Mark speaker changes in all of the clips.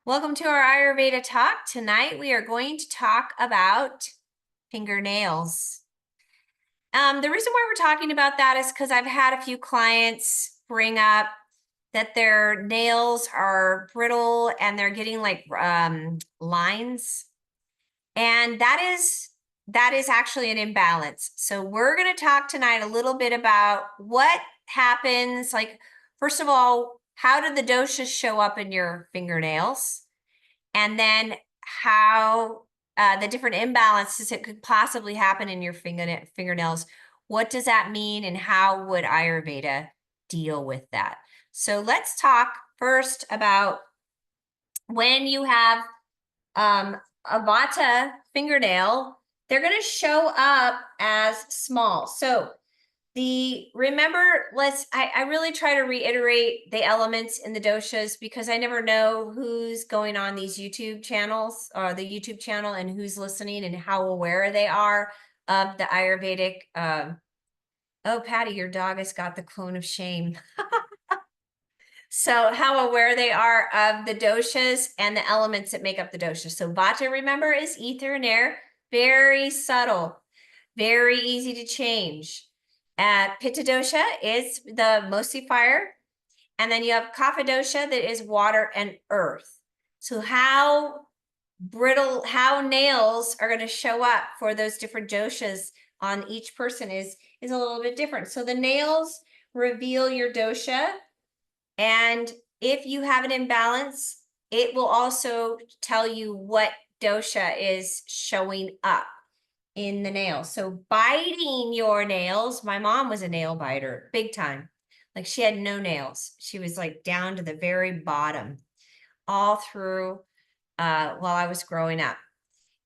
Speaker 1: Welcome to our Ayurveda talk. Tonight we are going to talk about fingernails. The reason why we're talking about that is because I've had a few clients bring up that their nails are brittle and they're getting like lines, and that is actually an imbalance. So we're going to talk tonight a little bit about what happens. Like, first of all, how do the doshas show up in your fingernails? And then how the different imbalances that could possibly happen in your fingernails. What does that mean, and how would Ayurveda deal with that? So let's talk first about when you have a vata fingernail, they're going to show up as small. So I really try to reiterate the elements in the doshas because I never know who's going on these YouTube channels or the YouTube channel and who's listening and how aware they are of the Ayurvedic. Oh, Patty, your dog has got the cone of shame. So how aware they are of the doshas and the elements that make up the doshas. So vata, remember, is ether and air, very subtle, very easy to change. Pitta dosha is the mostly fire. And then you have kapha dosha that is water and earth. So how nails are going to show up for those different doshas on each person is a little bit different. So the nails reveal your dosha. And if you have an imbalance, it will also tell you what dosha is showing up in the nail. So biting your nails, my mom was a nail biter, big time. Like, she had no nails. She was like down to the very bottom all through while I was growing up.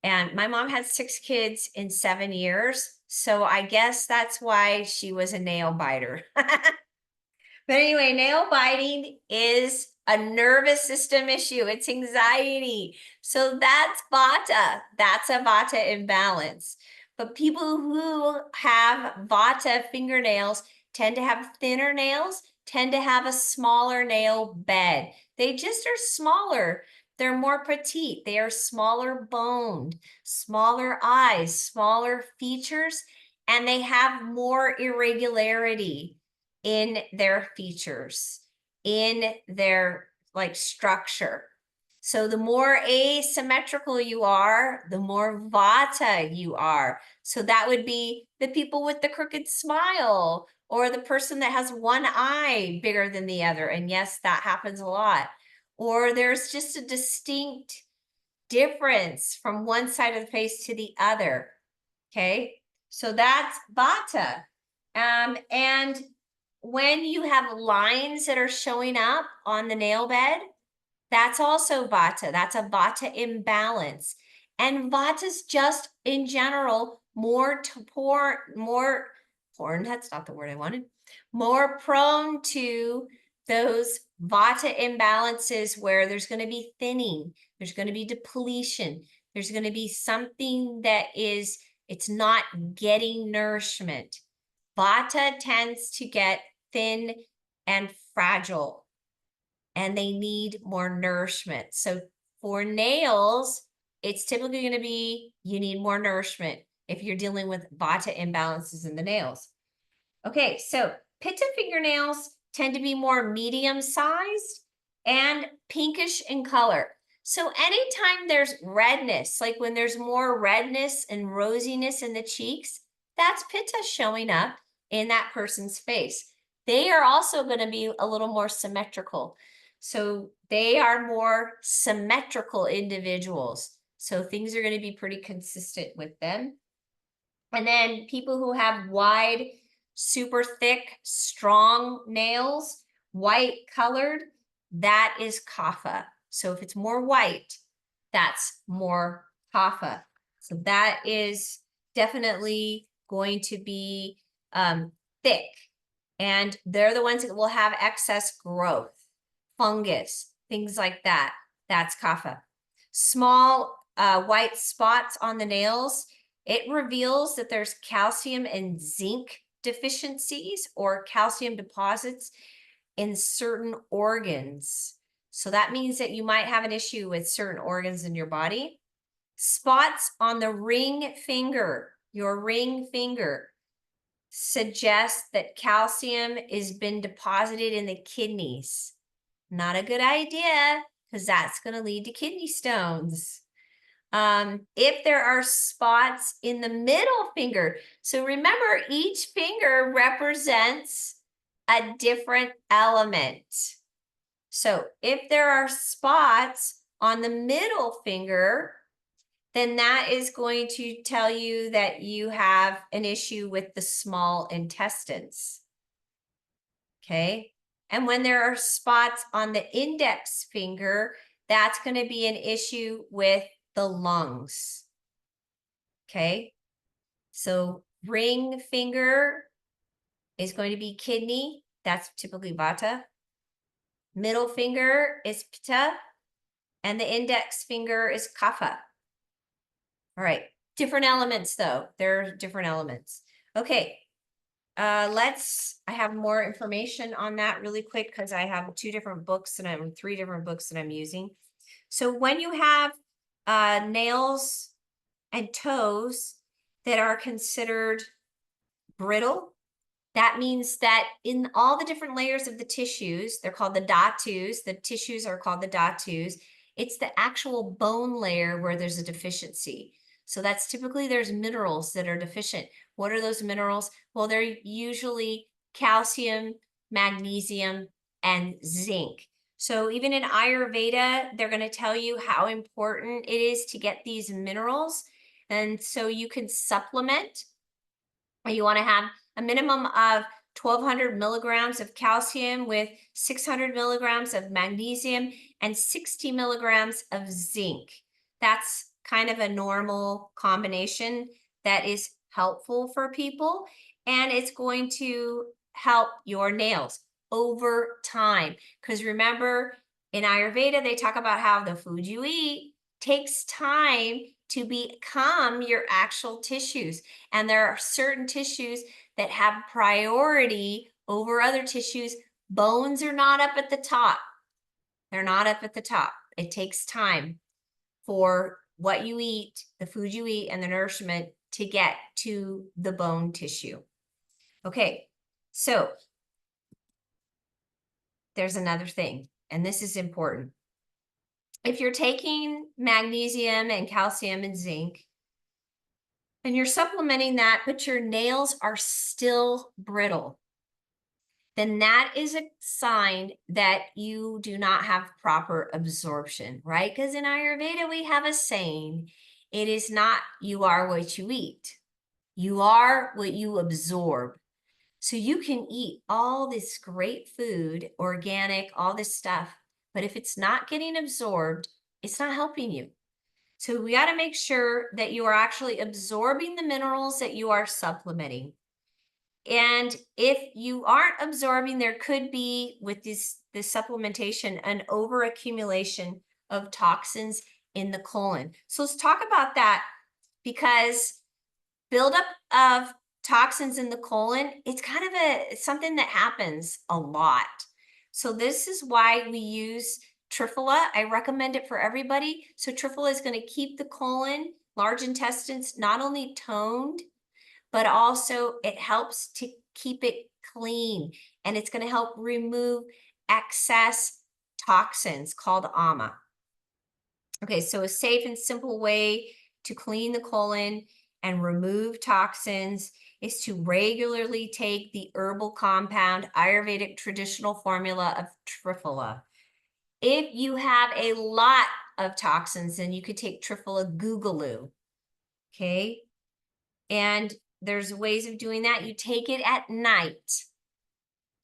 Speaker 1: And my mom had 6 kids in 7 years. So I guess that's why she was a nail biter. But anyway, nail biting is a nervous system issue. It's anxiety. So that's vata. That's a vata imbalance. But people who have vata fingernails tend to have thinner nails, tend to have a smaller nail bed. They just are smaller. They're more petite. They are smaller boned, smaller eyes, smaller features, and they have more irregularity in their features, in their like structure. So the more asymmetrical you are, the more vata you are. So that would be the people with the crooked smile, or the person that has one eye bigger than the other. And yes, that happens a lot. Or there's just a distinct difference from one side of the face to the other. Okay, so that's vata. And when you have lines that are showing up on the nail bed, that's also vata. That's a vata imbalance. And vata's just in general more porn, that's not the word I wanted, more prone to those vata imbalances where there's going to be thinning, there's going to be depletion, there's going to be something that is, it's not getting nourishment. Vata tends to get thin and fragile, and they need more nourishment. So for nails, it's typically going to be, you need more nourishment if you're dealing with vata imbalances in the nails. Okay, so pitta fingernails tend to be more medium sized and pinkish in color. So anytime there's redness, like when there's more redness and rosiness in the cheeks, that's pitta showing up in that person's face. They are also going to be a little more symmetrical. So they are more symmetrical individuals. So things are going to be pretty consistent with them. And then people who have wide, super thick, strong nails, white colored, that is kapha. So if it's more white, that's more kapha. So that is definitely going to be thick. And they're the ones that will have excess growth, fungus, things like that. That's kapha. Small white spots on the nails, it reveals that there's calcium and zinc deficiencies or calcium deposits in certain organs. So that means that you might have an issue with certain organs in your body. Spots on the ring finger, your ring finger, suggests that calcium has been deposited in the kidneys. Not a good idea, because that's going to lead to kidney stones. If there are spots in the middle finger, so remember, each finger represents a different element. So if there are spots on the middle finger, then that is going to tell you that you have an issue with the small intestines. Okay. And when there are spots on the index finger, that's going to be an issue with the lungs. Okay. So ring finger is going to be kidney. That's typically vata. Middle finger is pitta. And the index finger is kapha. All right. Different elements, though. There are different elements. Okay. I have more information on that really quick because I have three different books that I'm using. So when you have nails and toes that are considered brittle, that means that in all the different layers of the tissues, they're called the dhatus. The tissues are called the dhatus. It's the actual bone layer where there's a deficiency. So that's typically there's minerals that are deficient. What are those minerals? Well, they're usually calcium, magnesium, and zinc. So even in Ayurveda, they're going to tell you how important it is to get these minerals. And so you can supplement, or you want to have a minimum of 1,200 milligrams of calcium with 600 milligrams of magnesium and 60 milligrams of zinc. That's kind of a normal combination that is helpful for people, and it's going to help your nails over time. Because remember, in Ayurveda, they talk about how the food you eat takes time to become your actual tissues. And there are certain tissues that have priority over other tissues. Bones are not up at the top. They're not up at the top. It takes time for what you eat, the food you eat, and the nourishment to get to the bone tissue. Okay, so there's another thing, and this is important. If you're taking magnesium and calcium and zinc, and you're supplementing that, but your nails are still brittle, then that is a sign that you do not have proper absorption, right? Because in Ayurveda, we have a saying, it is not you are what you eat. You are what you absorb. So you can eat all this great food, organic, all this stuff, but if it's not getting absorbed, it's not helping you. So we got to make sure that you are actually absorbing the minerals that you are supplementing. And if you aren't absorbing, there could be, with this supplementation, an overaccumulation of toxins in the colon. So let's talk about that, because buildup of toxins in the colon, it's kind of something that happens a lot. So this is why we use Triphala. I recommend it for everybody. So Triphala is going to keep the colon, large intestines, not only toned, but also it helps to keep it clean, and it's going to help remove excess toxins called ama. Okay, so a safe and simple way to clean the colon and remove toxins is to regularly take the herbal compound Ayurvedic traditional formula of Triphala. If you have a lot of toxins, then you could take Triphala Gugalu. Okay, and there's ways of doing that. You take it at night.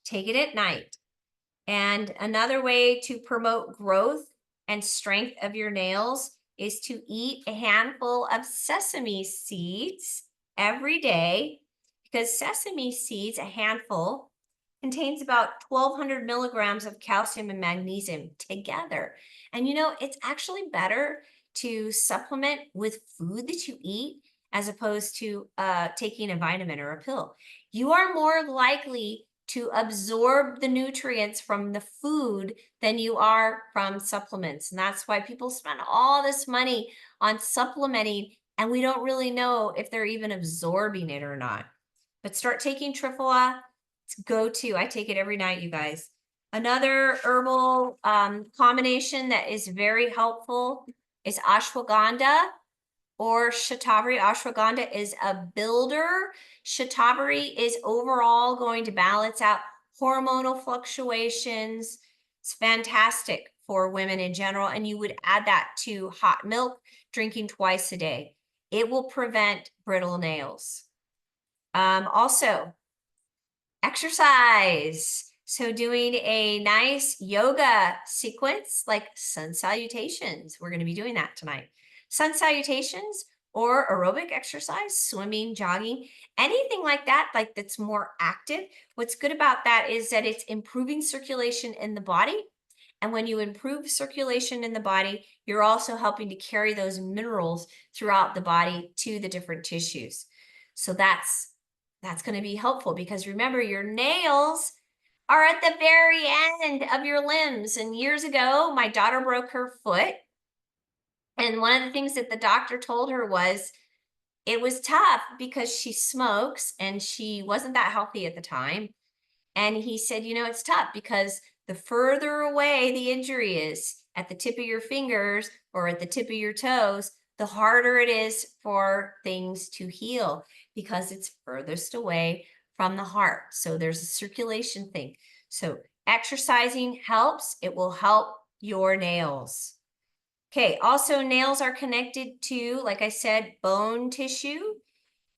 Speaker 1: Take it at night. And another way to promote growth and strength of your nails is to eat a handful of sesame seeds every day, because sesame seeds, a handful, contains about 1,200 milligrams of calcium and magnesium together. And you know, it's actually better to supplement with food that you eat as opposed to taking a vitamin or a pill. You are more likely to absorb the nutrients from the food than you are from supplements. And that's why people spend all this money on supplementing, and we don't really know if they're even absorbing it or not. But start taking Triphala. It's go-to. I take it every night, you guys. Another herbal combination that is very helpful is ashwagandha or shatavari. Ashwagandha is a builder. Shatavari is overall going to balance out hormonal fluctuations. It's fantastic for women in general. And you would add that to hot milk, drinking twice a day. It will prevent brittle nails. Also, exercise. So doing a nice yoga sequence like sun salutations. We're going to be doing that tonight. Sun salutations or aerobic exercise, swimming, jogging, anything like that, like that's more active. What's good about that is that it's improving circulation in the body. And when you improve circulation in the body, you're also helping to carry those minerals throughout the body to the different tissues. So that's going to be helpful, because remember, your nails are at the very end of your limbs. And years ago, my daughter broke her foot. And one of the things that the doctor told her was it was tough because she smokes and she wasn't that healthy at the time. And he said, you know, it's tough because the further away the injury is at the tip of your fingers or at the tip of your toes, the harder it is for things to heal because it's furthest away from the heart. So there's a circulation thing. So exercising helps. It will help your nails. Okay, also nails are connected to, like I said, bone tissue.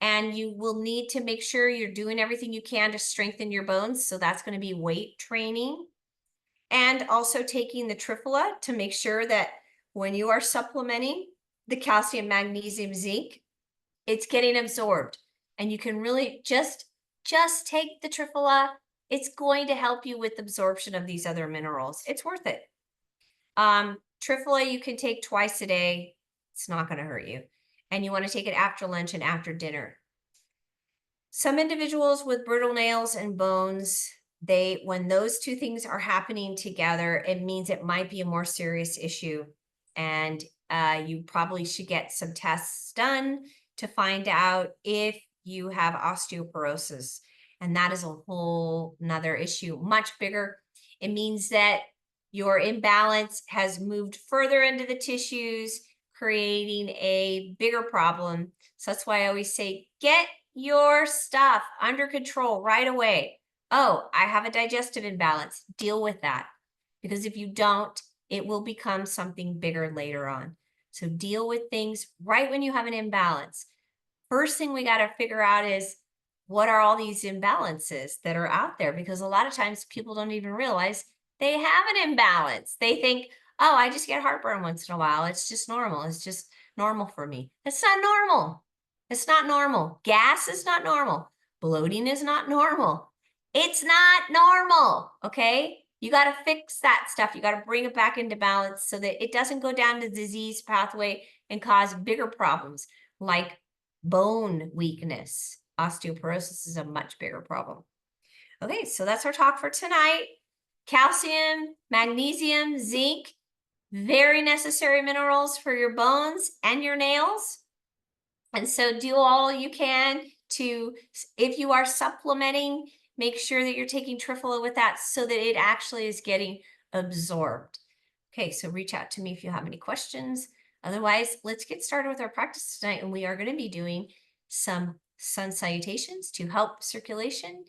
Speaker 1: And you will need to make sure you're doing everything you can to strengthen your bones. So that's going to be weight training. And also taking the Triphala to make sure that when you are supplementing the calcium, magnesium, zinc, it's getting absorbed. And you can really just take the Triphala. It's going to help you with absorption of these other minerals. It's worth it. Triphala you can take twice a day. It's not going to hurt you. And you want to take it after lunch and after dinner. Some individuals with brittle nails and bones, when those two things are happening together, it means it might be a more serious issue. And you probably should get some tests done to find out if you have osteoporosis. And that is a whole nother issue, much bigger. It means that your imbalance has moved further into the tissues, creating a bigger problem. So that's why I always say, get your stuff under control right away. Oh, I have a digestive imbalance. Deal with that. Because if you don't, it will become something bigger later on. So deal with things right when you have an imbalance. First thing we got to figure out is, what are all these imbalances that are out there? Because a lot of times people don't even realize they have an imbalance. They think, oh, I just get heartburn once in a while. It's just normal. It's just normal for me. It's not normal. It's not normal. Gas is not normal. Bloating is not normal. It's not normal, okay? You got to fix that stuff. You got to bring it back into balance so that it doesn't go down the disease pathway and cause bigger problems like bone weakness. Osteoporosis is a much bigger problem. Okay, so that's our talk for tonight. Calcium, magnesium, zinc, very necessary minerals for your bones and your nails. And so do all you can to, if you are supplementing, make sure that you're taking Triphala with that so that it actually is getting absorbed. Okay, so reach out to me if you have any questions. Otherwise, let's get started with our practice tonight. And we are going to be doing some sun salutations to help circulation.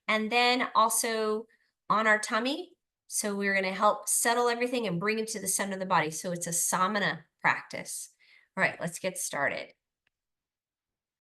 Speaker 1: And then also on our tummy. So we're going to help settle everything and bring it to the center of the body. So it's a samana practice. All right, let's get started.